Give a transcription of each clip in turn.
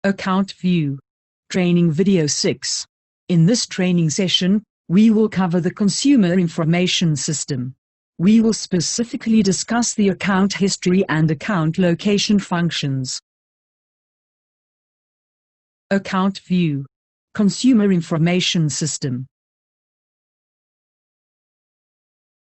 Account View. Training Video 6. In this training session, we will cover the Consumer Information System. We will specifically discuss the account history and account location functions. Account View. Consumer Information System.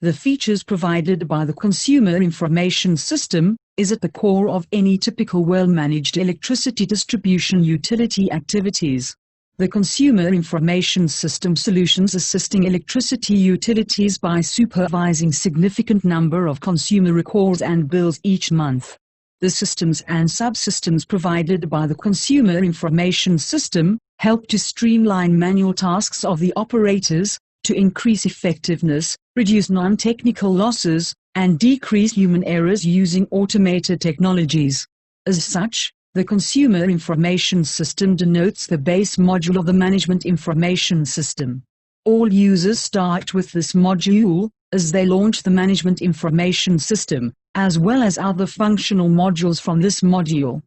The features provided by the Consumer Information System is at the core of any typical well-managed electricity distribution utility activities. The Consumer Information System solutions assisting electricity utilities by supervising significant number of consumer records and bills each month. The systems and subsystems provided by the Consumer Information System help to streamline manual tasks of the operators, to increase effectiveness, reduce non-technical losses, and decrease human errors using automated technologies. As such, the Consumer Information System denotes the base module of the Management Information System. All users start with this module as they launch the Management Information System, as well as other functional modules from this module.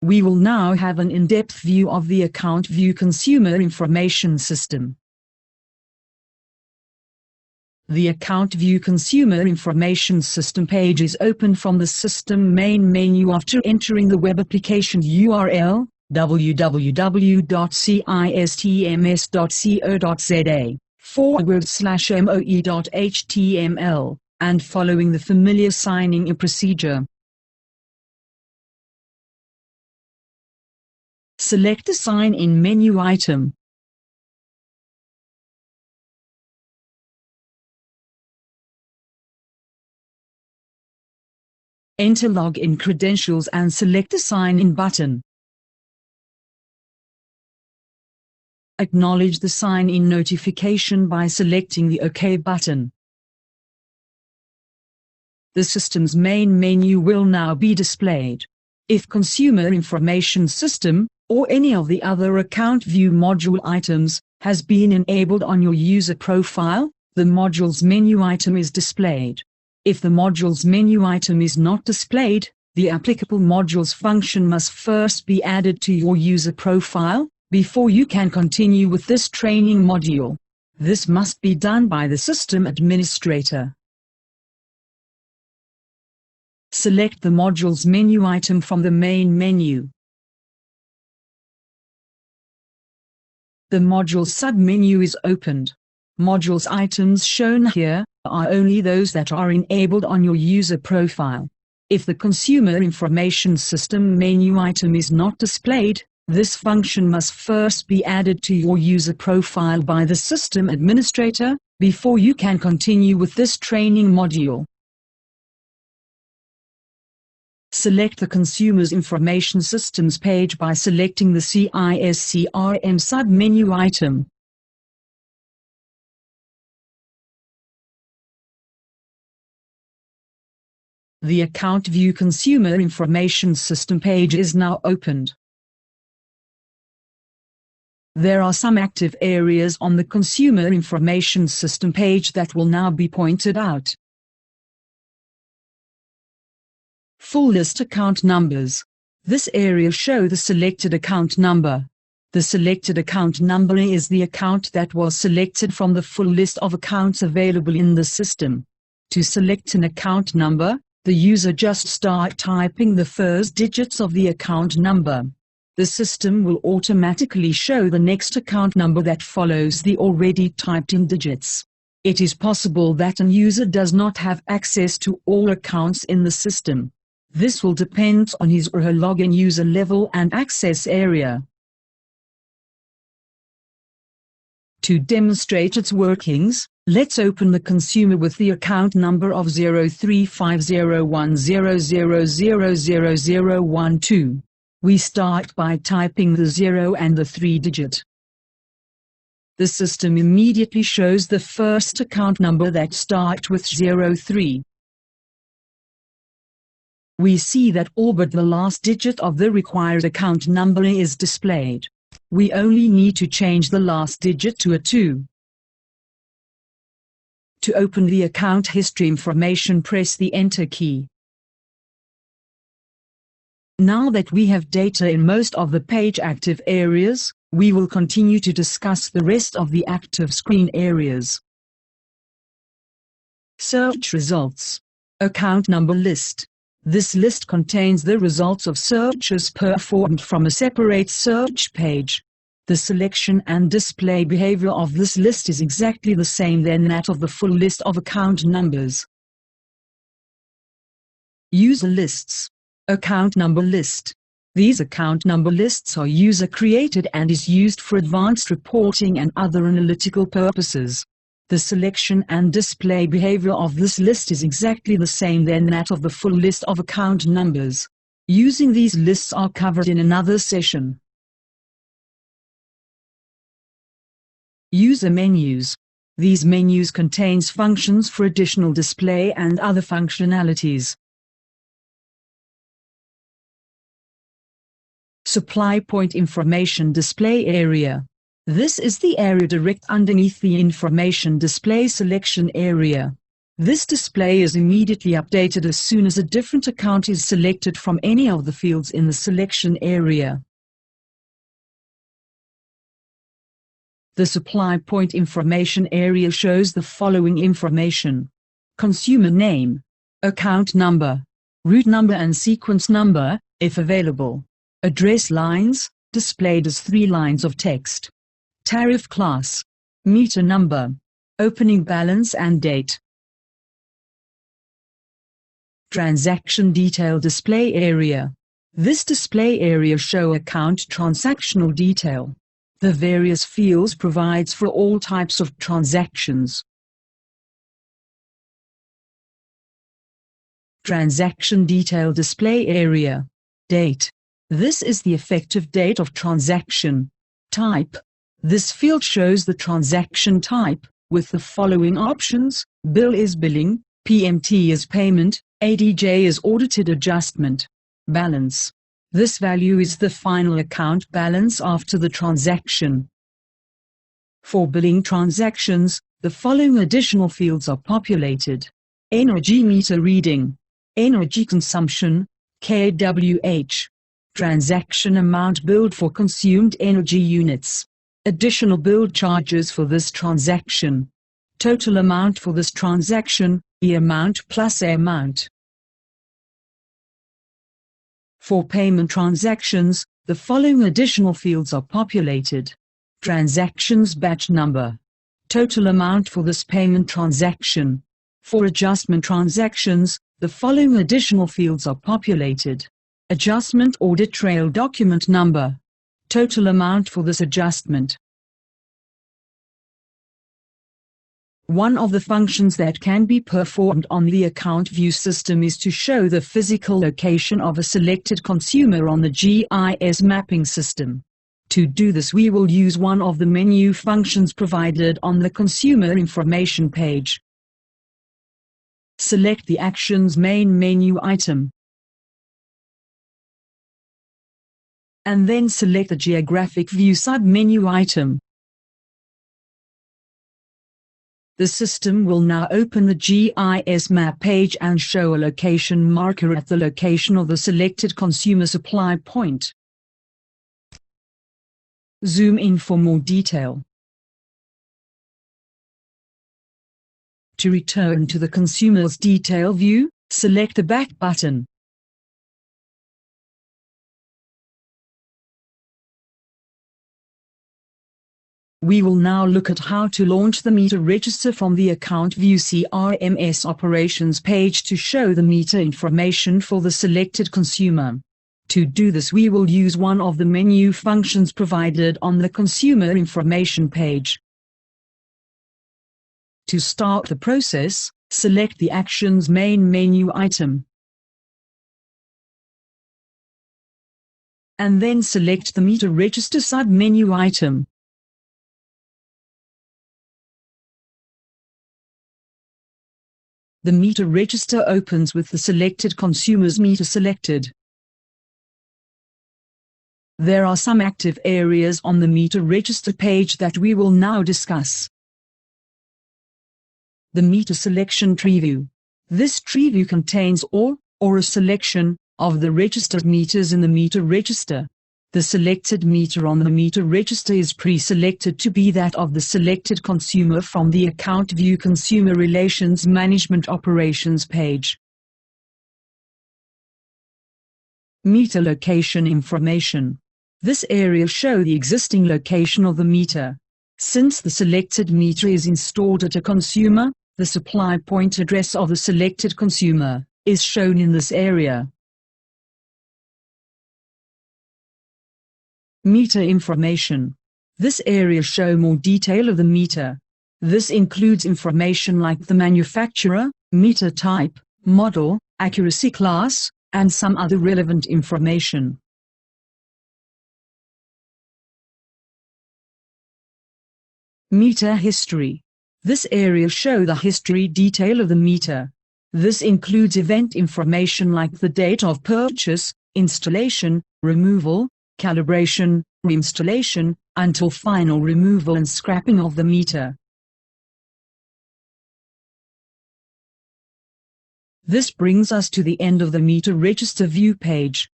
We will now have an in-depth view of the Account View Consumer Information System. The Account View Consumer Information System page is opened from the System main menu after entering the web application URL www.cistms.co.za/moe.html and following the familiar signing-in procedure. Select the Sign-in menu item. Enter login credentials and select the Sign-in button. Acknowledge the sign-in notification by selecting the OK button. The system's main menu will now be displayed. If Consumer Information System, or any of the other Account View module items, has been enabled on your user profile, the module's menu item is displayed. If the module's menu item is not displayed, the applicable module's function must first be added to your user profile, before you can continue with this training module. This must be done by the system administrator. Select the module's menu item from the main menu. The module submenu is opened. Modules items shown here are only those that are enabled on your user profile. If the Consumer Information System menu item is not displayed, this function must first be added to your user profile by the system administrator, before you can continue with this training module. Select the Consumer Information Systems page by selecting the CIS CRM submenu item. The Account View Consumer Information System page is now opened. There are some active areas on the Consumer Information System page that will now be pointed out. Full list account numbers. This area shows the selected account number. The selected account number is the account that was selected from the full list of accounts available in the system. To select an account number, the user just start typing the first digits of the account number. The system will automatically show the next account number that follows the already typed-in digits. It is possible that a user does not have access to all accounts in the system. This will depend on his or her login user level and access area. To demonstrate its workings, let's open the consumer with the account number of 035010000012. We start by typing the 0 and the 3 digit. The system immediately shows the first account number that starts with 03. We see that all but the last digit of the required account number is displayed. We only need to change the last digit to a 2. To open the account history information, press the Enter key. Now that we have data in most of the page active areas, we will continue to discuss the rest of the active screen areas. Search results. Account number list. This list contains the results of searches performed from a separate search page. The selection and display behavior of this list is exactly the same than that of the full list of account numbers. User lists. Account number list. These account number lists are user-created and is used for advanced reporting and other analytical purposes. The selection and display behavior of this list is exactly the same than that of the full list of account numbers. Using these lists are covered in another session. User menus. These menus contains functions for additional display and other functionalities. Supply point information display area. This is the area direct underneath the information display selection area. This display is immediately updated as soon as a different account is selected from any of the fields in the selection area. The supply point information area shows the following information: consumer name, account number, route number and sequence number, if available. Address lines, displayed as 3 lines of text. Tariff class. Meter number. Opening balance and date. Transaction detail display area. This display area shows account transactional detail. The various fields provides for all types of transactions. Transaction detail display area. Date. This is the effective date of transaction. Type. This field shows the transaction type, with the following options: bill is billing, PMT is payment, ADJ is audited adjustment. Balance. This value is the final account balance after the transaction. For billing transactions, the following additional fields are populated: energy meter reading, energy consumption, kWh. Transaction amount billed for consumed energy units. Additional billed charges for this transaction. Total amount for this transaction, E amount plus A amount. For payment transactions, the following additional fields are populated: transactions batch number. Total amount for this payment transaction. For adjustment transactions, the following additional fields are populated: adjustment audit trail document number. Total amount for this adjustment. One of the functions that can be performed on the account view system is to show the physical location of a selected consumer on the GIS mapping system. To do this, we will use one of the menu functions provided on the consumer information page. Select the Actions main menu item, and then select the Geographic View sub-menu item. The system will now open the GIS map page and show a location marker at the location of the selected consumer supply point. Zoom in for more detail. To return to the consumer's detail view, select the Back button. We will now look at how to launch the meter register from the Account View CRMS Operations page to show the meter information for the selected consumer. To do this, we will use one of the menu functions provided on the consumer information page. To start the process, select the Actions main menu item, and then select the Meter Register sub-menu item. The meter register opens with the selected consumer's meter selected. There are some active areas on the meter register page that we will now discuss. The meter selection tree view. This tree view contains all, or a selection, of the registered meters in the meter register. The selected meter on the meter register is pre-selected to be that of the selected consumer from the Account View Consumer Relations Management Operations page. Meter location information. This area shows the existing location of the meter. Since the selected meter is installed at a consumer, the supply point address of the selected consumer is shown in this area. Meter information. This area shows more detail of the meter. This includes information like the manufacturer, meter type, model, accuracy class, and some other relevant information. Meter history. This area shows the history detail of the meter. This includes event information like the date of purchase, installation, removal, calibration, reinstallation, until final removal and scrapping of the meter. This brings us to the end of the meter register view page.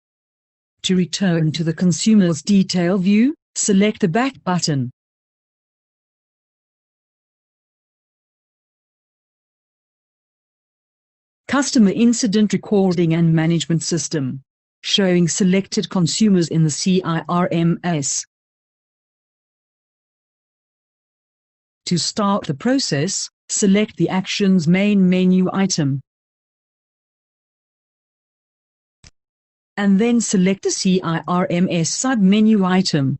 To return to the consumer's detail view, select the back button. Customer Incident Recording and Management System. Showing selected consumers in the CIRMS. To start the process, select the Actions main menu item. And then select the CIRMS sub-menu item.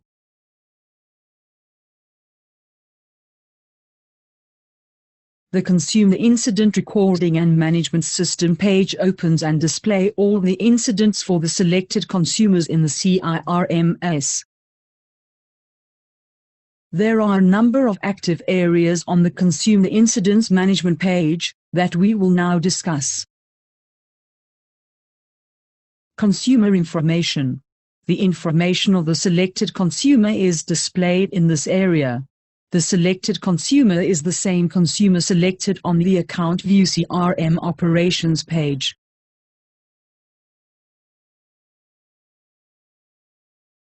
The Consumer Incident Recording and Management System page opens and displays all the incidents for the selected consumers in the CIRMS. There are a number of active areas on the Consumer Incidents Management page that we will now discuss. Consumer information. The information of the selected consumer is displayed in this area. The selected consumer is the same consumer selected on the Account View CRM Operations page.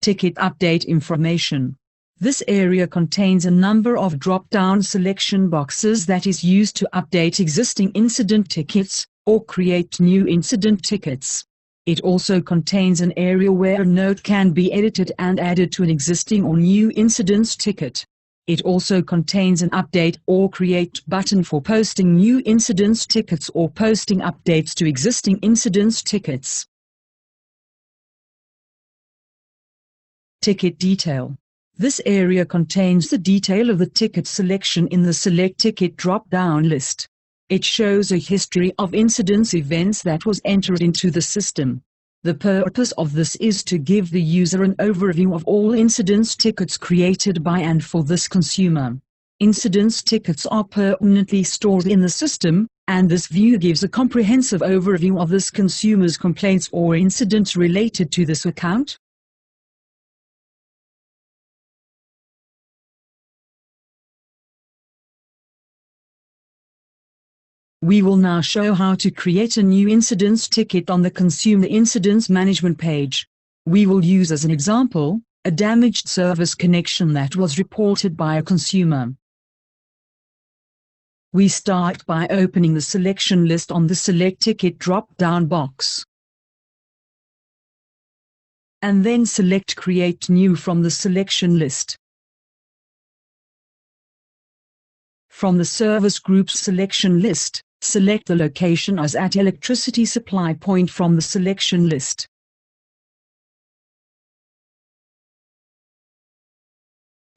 Ticket update information. This area contains a number of drop-down selection boxes that is used to update existing incident tickets or create new incident tickets. It also contains an area where a note can be edited and added to an existing or new incident ticket. It also contains an Update or Create button for posting new incident tickets or posting updates to existing incident tickets. Ticket detail. This area contains the detail of the ticket selection in the Select Ticket drop-down list. It shows a history of incident events that was entered into the system. The purpose of this is to give the user an overview of all incident tickets created by and for this consumer. Incident tickets are permanently stored in the system, and this view gives a comprehensive overview of this consumer's complaints or incidents related to this account. We will now show how to create a new incident ticket on the Consumer Incidents Management page. We will use as an example, a damaged service connection that was reported by a consumer. We start by opening the selection list on the Select Ticket drop-down box. And then select Create New from the selection list. From the Service Groups selection list, select the location as at electricity supply point from the selection list.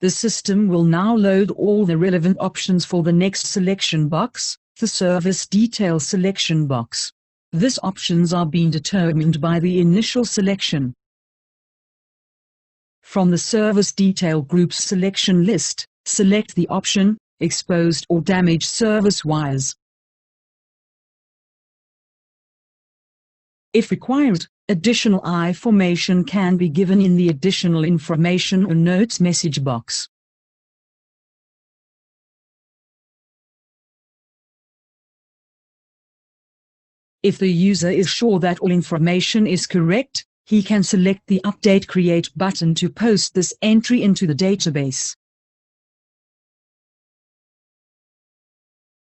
The system will now load all the relevant options for the next selection box, the Service Detail selection box. These options are being determined by the initial selection. From the Service Detail Groups selection list, select the option, Exposed or Damaged Service Wires. If required, additional information can be given in the Additional Information or Notes message box. If the user is sure that all information is correct, he can select the Update Create button to post this entry into the database.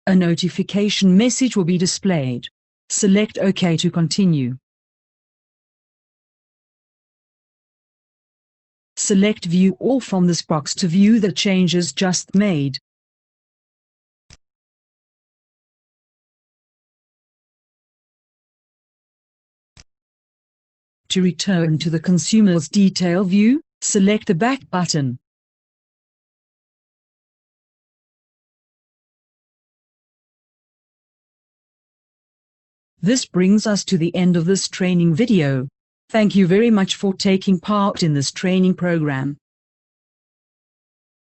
A notification message will be displayed. Select OK to continue. Select View All from this box to view the changes just made. To return to the consumer's detail view, select the Back button. This brings us to the end of this training video. Thank you very much for taking part in this training program.